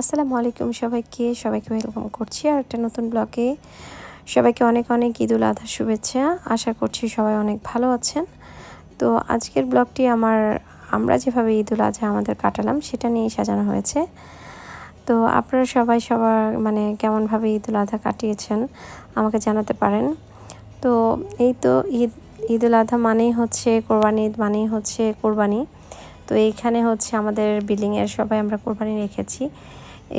আসসালামু আলাইকুম সবাইকে ওয়েলকাম করছি আর একটা নতুন ব্লগে। সবাইকে অনেক অনেক ঈদুল আজহার শুভেচ্ছা। আশা করছি সবাই অনেক ভালো আছেন। তো আজকের ব্লগটি আমরা যেভাবে ঈদুল আজহা আমাদের কাটালাম সেটা নিয়েই সাজানো হয়েছে। তো আপনারা সবাই সবার কেমনভাবে ঈদুল আজহা কাটিয়েছেন আমাকে জানাতে পারেন। তো এই তো ঈদুল আজহা মানেই হচ্ছে কোরবানি, ঈদ মানেই হচ্ছে কোরবানি। তো এইখানে হচ্ছে আমাদের বিল্ডিংয়ের সবাই আমরা কোরবানি রেখেছি।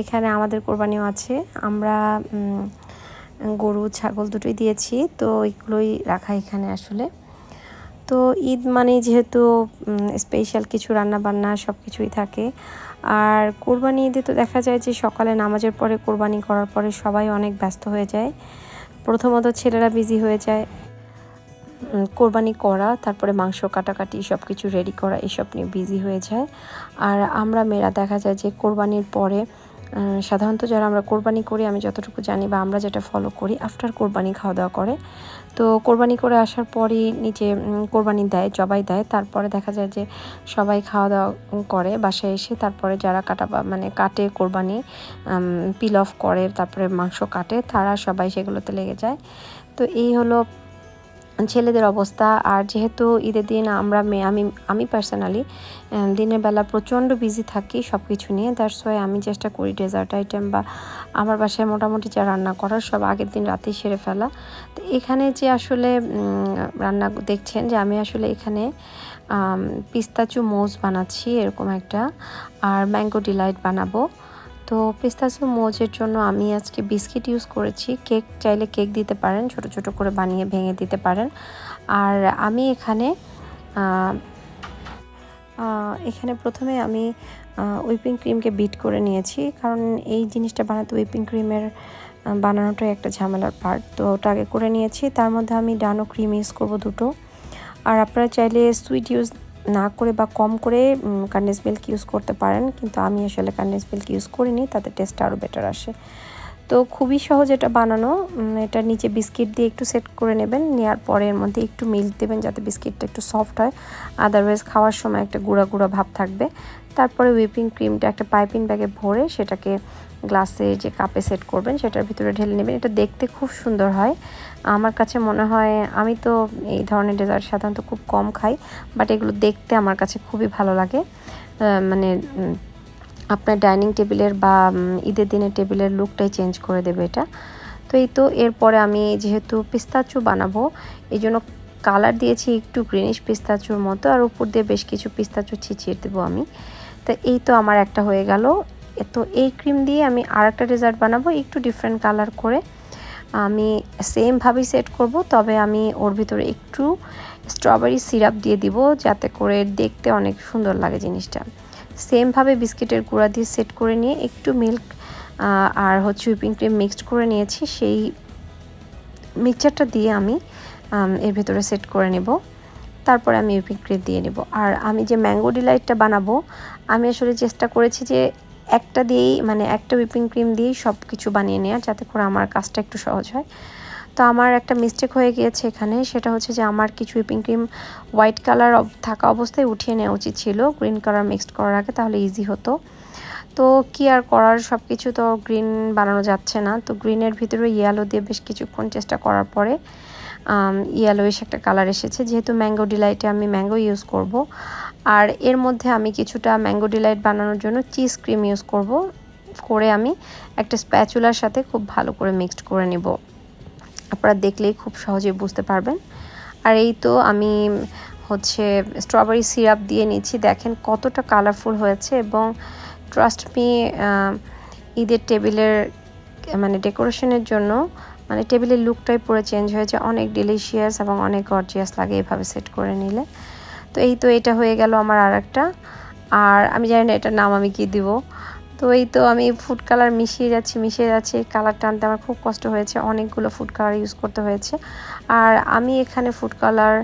এখানে আমাদের কোরবানিও আছে। আমরা গরু ছাগল দুটোই দিয়েছি, তো এগুলোই রাখা এখানে আসলে। তো ঈদ মানেই যেহেতু স্পেশাল কিছু রান্নাবান্না সব কিছুই থাকে। আর কোরবানি ঈদে তো দেখা যায় যে সকালে নামাজের পরে কোরবানি করার পরে সবাই অনেক ব্যস্ত হয়ে যায়। প্রথমত ছেলেরা বিজি হয়ে যায় কোরবানি করা, তারপরে মাংস কাটাকাটি সব কিছু রেডি করা এসব নিয়ে বিজি হয়ে যায়। আর আমরা মেয়েরা দেখা যায় যে কোরবানির পরে সাধারণত যারা আমরা কোরবানি করি, আমি যতটুকু জানি বা আমরা যেটা ফলো করি, আফটার কোরবানি খাওয়া দাওয়া করে। তো কোরবানি করে আসার পরই নিচে কোরবানি দেয়, জবাই দেয়। তারপরে দেখা যায় যে সবাই খাওয়া দাওয়া করে বাসায় এসে। তারপরে যারা কাটে কোরবানি, পিল অফ করে, তারপরে মাংস কাটে, তারা সবাই সেগুলোতে লেগে যায়। তো এই হলো ছেলেদের অবস্থা। আর যেহেতু ঈদের দিন আমি পার্সোনালি দিনের বেলা প্রচণ্ড বিজি থাকি সব কিছু নিয়ে। দ্যাটস ওয়াই আমি চেষ্টা করি ডেজার্ট আইটেম বা আমার বাসায় মোটামুটি যা রান্না করার সব আগের দিন রাতেই সেরে ফেলা। তো এখানে যে আসলে রান্না দেখছেন যে আমি আসলে এখানে পিস্তাচু মোজ বানাচ্ছি এরকম একটা, আর ম্যাঙ্গো ডিলাইট বানাবো। তো পিস্তাচিও মোজের জন্য আমি আজকে বিস্কিট ইউজ করেছি। কেক চাইলে কেক দিতে পারেন, ছোট ছোট করে বানিয়ে ভেঙে দিতে পারেন। আর আমি এখানে প্রথমে আমি হুইপিং ক্রিমকে বিট করে নিয়েছি, কারণ এই জিনিসটা বানাতে হুইপিং ক্রিমের বানানোটাই একটা ঝামেলার পার্ট। তো ওটা আগে করে নিয়েছি। তার মধ্যে আমি ডানো ক্রিম ইউজ করব দুটো। আর আপনারা চাইলে সুইট ইউজ না করে বা কম করে কনডেন্স মিল্ক ইউজ করতে পারেন, কিন্তু আমি আসলে কনডেন্স মিল্ক ইউজ করিনি, তাতে টেস্টটা আরও বেটার আসে। তো খুবই সহজ এটা বানানো। এটা নিচে বিস্কিট দিয়ে একটু সেট করে নেবেন, নেওয়ার পরে এর মধ্যে একটু মিল্ক দেবেন যাতে বিস্কিটটা একটু সফট হয়, আদারওয়াইজ খাওয়ার সময় একটা গুঁড়া গুঁড়া ভাব থাকবে। তারপরে হুইপিং ক্রিমটা একটা পাইপিং ব্যাগে ভরে সেটাকে গ্লাসে যে কাপে সেট করবেন সেটার ভিতরে ঢেলে নেবেন। এটা দেখতে খুব সুন্দর হয় আমার কাছে মনে হয়। আমি তো এই ধরনের ডেজার্ট সাধারণত খুব কম খাই, বাট এগুলো দেখতে আমার কাছে খুবই ভালো লাগে। আপনার ডাইনিং টেবিলের বা ঈদের দিনের টেবিলের লুকটাই চেঞ্জ করে দেবে এটা। তো এই তো এরপরে আমি যেহেতু পিস্তাচু বানাবো, এই জন্য কালার দিয়েছি একটু গ্রিনিশ পিস্তাচুর মতো, আর উপর দিয়ে বেশ কিছু পিস্তাচু ছিটিয়ে দেবো আমি। তো এই তো আমার একটা হয়ে গেল। তো এই ক্রিম দিয়ে আমি আর একটা ডেজার্ট বানাবো একটু ডিফারেন্ট কালার করে। আমি সেমভাবেই সেট করব, তবে আমি ওর ভিতরে একটু স্ট্রবেরি সিরাপ দিয়ে দিব যাতে করে দেখতে অনেক সুন্দর লাগে জিনিসটা। সেমভাবে বিস্কিটের গুঁড়া দিয়ে সেট করে নিয়ে একটু মিল্ক আর হচ্ছে হুইপিং ক্রিম মিক্সড করে নিয়েছি, সেই মিক্সচারটা দিয়ে আমি এর ভিতরে সেট করে নেব। তারপরে আমি হুইপিং ক্রিম দিয়ে নেব। আর আমি যে ম্যাঙ্গো ডিলাইটটা বানাবো, আমি আসলে চেষ্টা করেছি যে একটা হুইপিং ক্রিম দিয়েই সব কিছু বানিয়ে নেওয়ার, যাতে করে আমার কাজটা একটু সহজ হয়। তো আমার একটা মিস্টেক হয়ে গিয়েছে এখানে, সেটা হচ্ছে যে আমার কিছু হুইপিং ক্রিম হোয়াইট কালার থাকা অবস্থায় উঠিয়ে নেওয়া উচিত ছিল গ্রিন কালার মিক্সড করার আগে, তাহলে ইজি হতো। তো কি আর করার, সব কিছু তো গ্রিন বানানো যাচ্ছে না। তো গ্রিনের ভিতরে ইয়েলো দিয়ে বেশ কিছুক্ষণ চেষ্টা করার পরে ইয়েলোইশ একটা কালার এসেছে। যেহেতু ম্যাঙ্গো ডিলাইটে আমি ম্যাঙ্গো ইউজ করব, আর এর মধ্যে আমি কিছুটা ম্যাঙ্গো ডিলাইট বানানোর জন্য চিজ ক্রিম ইউজ করে আমি একটা স্প্যাচুলার সাথে খুব ভালো করে মিক্সড করে নেব। আপনারা দেখলেই খুব সহজেই বুঝতে পারবেন। আর এই তো আমি স্ট্রবেরি সিরাপ দিয়ে নিচ্ছি। দেখেন কতটা কালারফুল হয়েছে, এবং ট্রাস্ট মি, ঈদের টেবিলের ডেকোরেশনের জন্য টেবিলের লুকটাই পুরো চেঞ্জ হয়েছে, অনেক ডিলিশিয়াস এবং অনেক গর্জিয়াস লাগে এভাবে সেট করে নিলে। তো এই তো এটা হয়ে গেল আমার আরেকটা। আর আমি জানি না এটার নাম আমি কি দিব। তো এই তো আমি ফুড কালার মিশিয়ে যাচ্ছি। কালারটা আনতে আমার খুব কষ্ট হয়েছে, অনেকগুলো ফুড কালার ইউজ করতে হয়েছে। আর আমি এখানে ফুড কালার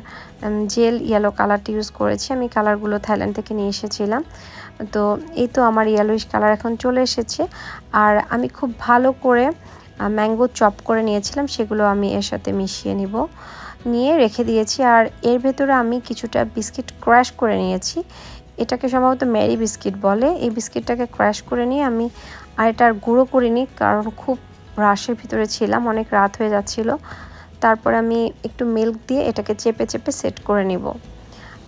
জেল ইয়েলো কালারটা ইউজ করেছি। আমি কালারগুলো থাইল্যান্ড থেকে নিয়ে এসেছিলাম। তো এই তো আমার ইয়েলোইশ কালার এখন চলে এসেছে। আর আমি খুব ভালো করে ম্যাঙ্গো চপ করে নিয়েছিলাম, সেগুলো আমি এর সাথে নিয়ে রেখে দিয়েছি। আর এর ভেতরে আমি কিছুটা বিস্কিট ক্রাশ করে নিয়েছি। এটাকে সম্ভবত ম্যারি বিস্কিট বলে। এই বিস্কিটটাকে ক্রাশ করে নিয়ে আমি আর এটা আর গুঁড়ো করিনি, কারণ খুব রাশের ভিতরে ছিলাম, অনেক রাত হয়ে যাচ্ছিল। তারপর আমি একটু মিল্ক দিয়ে এটাকে চেপে চেপে সেট করে নিব।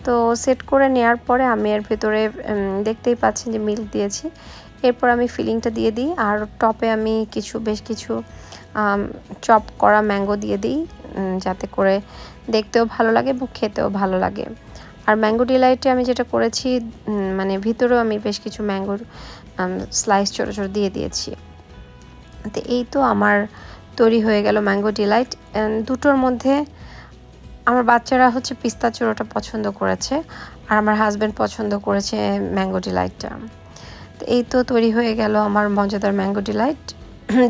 তো সেট করে নেওয়ার পরে আমি এর ভেতরে দেখতেই পাচ্ছেন যে মিল্ক দিয়েছি। এরপর আমি ফিলিংটা দিয়ে দিই, আর টপে আমি বেশ কিছু চপ করা ম্যাঙ্গো দিয়ে দিই, যাতে করে দেখতেও ভালো লাগে এবং খেতেও ভালো লাগে। আর ম্যাঙ্গো ডিলাইটে আমি যেটা করেছি, মানে ভিতরেও আমি বেশ কিছু ম্যাঙ্গোর স্লাইস ছোটো ছোটো দিয়ে দিয়েছি। তো এই তো আমার তৈরি হয়ে গেল ম্যাঙ্গো ডিলাইট। দুটোর মধ্যে আমার বাচ্চারা হচ্ছে পিস্তাচিওটা পছন্দ করেছে, আর আমার হাজব্যান্ড পছন্দ করেছে ম্যাঙ্গো ডিলাইটটা। তো এই তো তৈরি হয়ে গেল আমার মজাদার ম্যাঙ্গো ডিলাইট।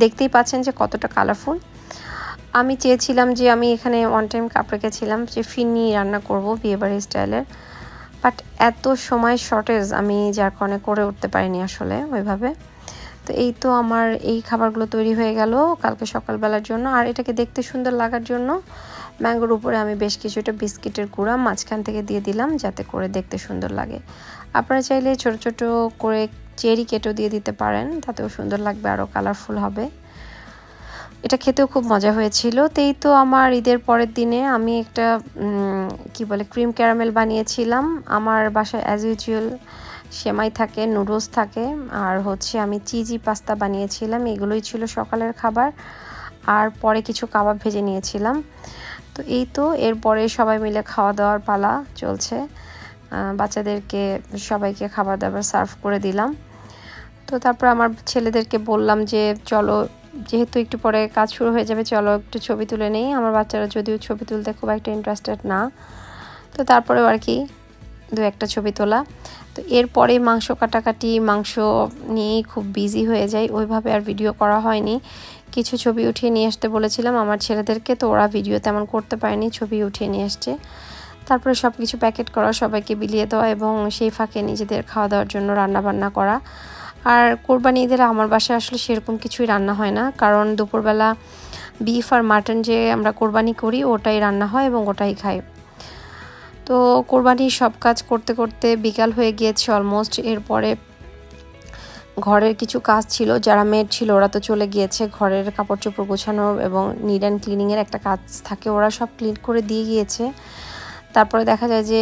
দেখতেই পাচ্ছেন যে কতটা কালারফুল। আমি চেয়েছিলাম যে আমি এখানে ওয়ান টাইম কাপ রেখেছিলাম যে ফিরনি রান্না করব বিয়েবাড়ি স্টাইলের, বাট এত সময় শর্টেজ, আমি যার কারণে করে উঠতে পারিনি আসলে ওইভাবে। তো এই তো আমার এই খাবারগুলো তৈরি হয়ে গেল কালকে সকালবেলার জন্য। আর এটাকে দেখতে সুন্দর লাগার জন্য ম্যাঙ্গোর উপরে আমি বেশ কিছুটা বিস্কিটের গুঁড়া মাঝখান থেকে দিয়ে দিলাম, যাতে করে দেখতে সুন্দর লাগে। আপনারা চাইলে ছোট ছোট করে চেরি কেটেও দিয়ে দিতে পারেন, তাতেও সুন্দর লাগবে, আরও কালারফুল হবে। এটা খেতেও খুব মজা হয়েছিল। তো এই তো আমার ঈদের পরের দিনে আমি একটা ক্রিম ক্যারামেল বানিয়েছিলাম। আমার বাসায় অ্যাজ ইউজুয়াল সেমাই থাকে, নুডলস থাকে, আর হচ্ছে আমি চিজি পাস্তা বানিয়েছিলাম। এগুলোই ছিল সকালের খাবার, আর পরে কিছু কাবাব ভেজে নিয়েছিলাম। তো এই তো এরপরে সবাই মিলে খাওয়া দাওয়ার পালা চলছে। বাচ্চাদেরকে সবাইকে খাবার দাবার সার্ভ করে দিলাম। তো তারপর আমার ছেলেদেরকে বললাম যে চলো, যেহেতু একটু পরে কাজ শুরু হয়ে যাবে, চলো একটু ছবি তুলে নেই। আমার বাচ্চারা যদিও ছবি তুলতে খুব একটা ইন্টারেস্টেড না, তো তারপরেও আর কি দু একটা ছবি তোলা। তো এরপরে মাংস কাটাকাটি, মাংস নিয়েই খুব বিজি হয়ে যাই, ওইভাবে আর ভিডিও করা হয়নি। কিছু ছবি উঠিয়ে নিয়ে আসতে বলেছিলাম আমার ছেলেদেরকে, তো ওরা ভিডিও তেমন করতে পারেনি, ছবি উঠিয়ে নিয়ে আসছে। তারপরে সব কিছু প্যাকেট করা, সবাইকে বিলিয়ে দেওয়া, এবং সেই ফাঁকে নিজেদের খাওয়া দাওয়ার জন্য রান্না বান্না করা। আর কোরবানি ঈদের আমার বাসায় আসলে সেরকম কিছুই রান্না হয় না, কারণ দুপুরবেলা বিফ আর মাটন যে আমরা কোরবানি করি ওটাই রান্না হয় এবং ওটাই খাই। তো কোরবানির সব কাজ করতে করতে বিকাল হয়ে গিয়েছে অলমোস্ট। এরপরে ঘরের কিছু কাজ ছিল, যারা মেড ছিল ওরা তো চলে গিয়েছে, ঘরের কাপড় চোপড় গোছানোর এবং নিড অ্যান্ড ক্লিনিংয়ের একটা কাজ থাকে, ওরা সব ক্লিন করে দিয়ে গিয়েছে। তারপরে দেখা যায় যে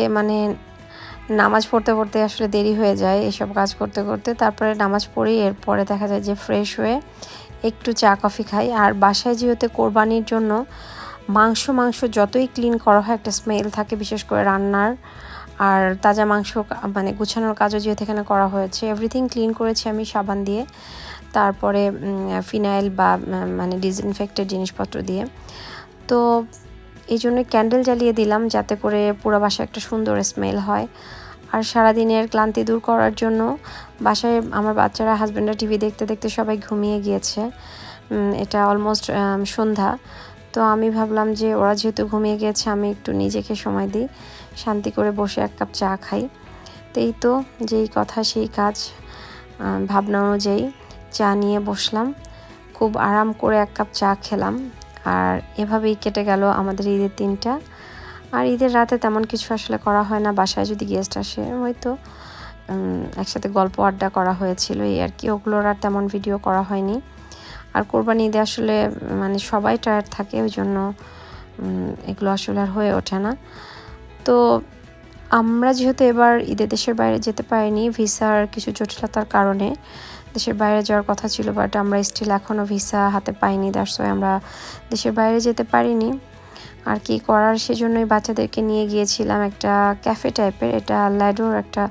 নামাজ পড়তে পড়তে আসলে দেরি হয়ে যায় এসব কাজ করতে করতে। তারপরে নামাজ পড়ি, এরপরে দেখা যায় যে ফ্রেশ হয়ে একটু চা কফি খাই। আর বাসায় যেহেতু কোরবানির জন্য মাংস যতই ক্লিন করা হয় একটা স্মেল থাকে, বিশেষ করে রান্নার। আর তাজা মাংস গুছানোর কাজও যেহেতু এখানে করা হয়েছে, এভরিথিং ক্লিন করেছি আমি সাবান দিয়ে, তারপরে ফিনাইল বা ডিসইনফেক্টেড জিনিসপত্র দিয়ে। তো এই জন্য ক্যান্ডেল জ্বালিয়ে দিলাম, যাতে করে পুরো বাসায় একটা সুন্দর স্মেল হয়। আর সারাদিনের ক্লান্তি দূর করার জন্য বাসায় আমার বাচ্চারা, হাজব্যান্ডরা টিভি দেখতে দেখতে সবাই ঘুমিয়ে গিয়েছে। এটা অলমোস্ট সন্ধ্যা। তো আমি ভাবলাম যে ওরা যেহেতু ঘুমিয়ে গিয়েছে, আমি একটু নিজেকে সময় দিই, শান্তি করে বসে এক কাপ চা খাই। তো এই তো যেই কথা সেই কাজ, ভাবনা অনুযায়ী চা নিয়ে বসলাম, খুব আরাম করে এক কাপ চা খেলাম। আর এভাবেই কেটে গেল আমাদের ঈদের দিনটা। আর ঈদের রাতে তেমন কিছু আসলে করা হয় না, বাসায় যদি গেস্ট আসে হয়তো একসাথে গল্প আড্ডা করা হয়েছিল, এই আর কি। ওগুলোর আর তেমন ভিডিও করা হয়নি। আর কোরবানি ঈদে আসলে সবাই টায়ার্ড থাকে, ওই জন্য এগুলো আসলে আর হয়ে ওঠে না। তো আমরা যেহেতু এবার ঈদে দেশের বাইরে যেতে পারিনি, ভিসার কিছু জটিলতার কারণে দেশের বাইরে যাওয়ার কথা ছিল, বাট আমরা স্টিল এখনও ভিসা হাতে পাইনি, দ্যাটস ওয়াই আমরা দেশের বাইরে যেতে পারিনি। আর কি করার, সেজন্যই বাচ্চাদেরকে নিয়ে গিয়েছিলাম একটা ক্যাফে টাইপের, এটা ল্যাডোর একটা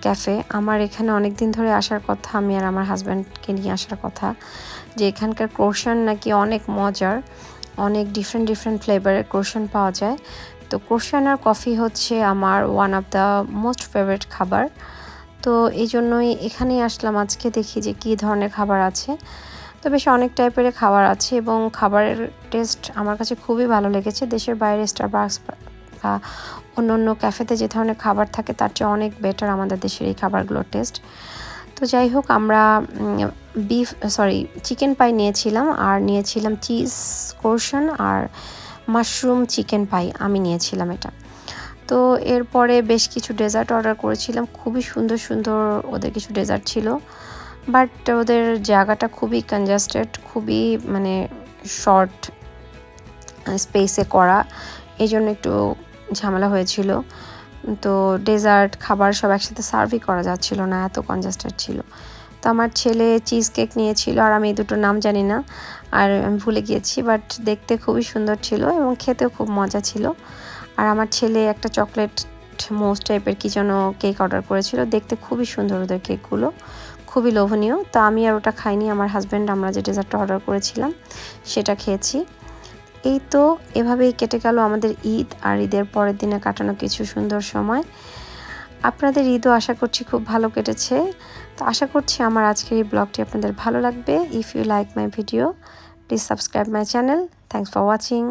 ক্যাফে। আমার এখানে অনেক দিন ধরে আসার কথা, আমি আর আমার হাজব্যান্ডকে নিয়ে আসার কথা, যে এখানকার ক্রোশন নাকি অনেক মজার, অনেক ডিফারেন্ট ফ্লেভারের ক্রোশন পাওয়া যায়। তো ক্রোশন আর কফি হচ্ছে আমার one of the most favourite খাবার। তো এই জন্যই এখানেই আসলাম আজকে, দেখি যে কী ধরনের খাবার আছে। তো বেশ অনেক টাইপের খাবার আছে, এবং খাবারের টেস্ট আমার কাছে খুবই ভালো লেগেছে। দেশের বাইরে স্টারবাকস বা অন্য ক্যাফেতে যে ধরনের খাবার থাকে তার চেয়ে অনেক বেটার আমাদের দেশের এই খাবারগুলোর টেস্ট। তো যাই হোক, আমরা চিকেন পাই নিয়েছিলাম, আর নিয়েছিলাম চিজ ক্রোশন আর মাশরুম চিকেন পাই, আমি নিয়েছিলাম এটা। তো এরপরে বেশ কিছু ডেজার্ট অর্ডার করেছিলাম, খুবই সুন্দর ওদের কিছু ডেজার্ট ছিল। বাট ওদের জায়গাটা খুবই কনজাস্টেড, খুবই মানে শর্ট স্পেসে করা, এই জন্য একটু ঝামেলা হয়েছিল। তো ডেজার্ট খাবার সব একসাথে সার্ভই করা যাচ্ছিল না, এত কনজাস্টেড ছিল। তো আমার ছেলে চিজ কেক নিয়েছিল, আর আমি এই দুটোর নাম জানি না আর আমি ভুলে গিয়েছি, বাট দেখতে খুবই সুন্দর ছিল এবং খেতেও খুব মজা ছিল। আর আমার ছেলে একটা চকলেট মোস টাইপের কি যেন কেক অর্ডার করেছিল, দেখতে খুবই সুন্দর ওদের কেকগুলো, খুবই লোভনীয়। তো আমি আর ওটা খাইনি, আমার হাজব্যান্ড আমরা যে ডেজার্টটা অর্ডার করেছিলাম সেটা খেয়েছি। এই তো এভাবেই কেটে গেল আমাদের ঈদ, আর ঈদের পরের দিনে কাটানো কিছু সুন্দর সময়। আপনাদের ঈদও আশা করছি খুব ভালো কেটেছে। তো আশা করছি আমার আজকের এই ব্লগটি আপনাদের ভালো লাগবে। If you like my video, please subscribe my channel. Thanks for watching.